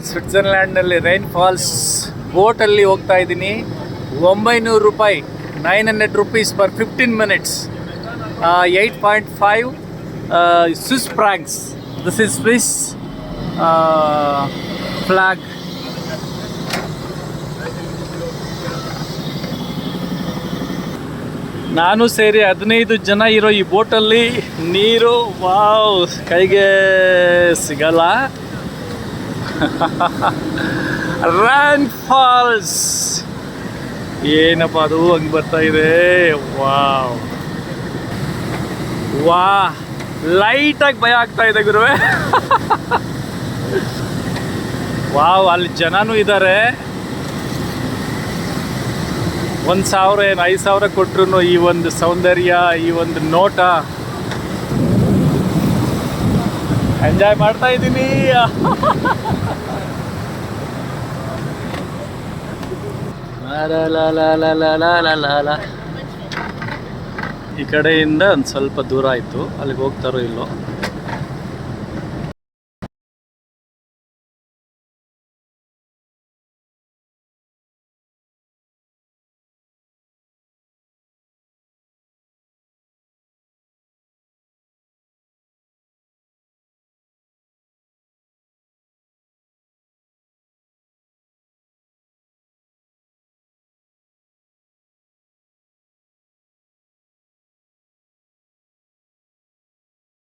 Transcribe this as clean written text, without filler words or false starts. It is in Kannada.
ಸ್ವಿಟ್ಜರ್ಲ್ಯಾಂಡ್ನಲ್ಲಿ ರೈನ್ ಫಾಲ್ಸ್ ಬೋಟಲ್ಲಿ ಹೋಗ್ತಾ ಇದ್ದೀನಿ. 900 ರೂಪಾಯಿ, 900 rupees per 15 minutes, 8.5 Swiss francs. This is Swiss flag. ನಾನು ಸೇರಿ 15 ಜನ ಇರೋ ಈ ಬೋಟಲ್ಲಿ ನೀರು ವಾವ್ ಕೈಗೆ ಸಿಗಲ್ಲ. ರೈನ್ ಫಾಲ್ಸ್ ಏನಪ್ಪ ಅದು ಹಂಗೆ ಬರ್ತಾ ಇದೆ. ವಾವ್ ವಾ ಲೈಟಾಗಿ ಭಯ ಆಗ್ತಾ ಇದೆ ಗುರುವೆ. ವಾವ್ ಅಲ್ಲಿ ಜನನೂ ಇದ್ದಾರೆ. 1,000 ಏನು 5,000 ಕೊಟ್ಟರು ಈ ಒಂದು ಸೌಂದರ್ಯ, ಈ ಒಂದು ನೋಟ ಎಂಜಾಯ್ ಮಾಡ್ತಾ ಇದ್ದೀನಿ. ಈ ಕಡೆಯಿಂದ ಒಂದು ಸ್ವಲ್ಪ ದೂರ ಆಯಿತು, ಅಲ್ಲಿಗೆ ಹೋಗ್ತಾರೋ ಇಲ್ಲೋ.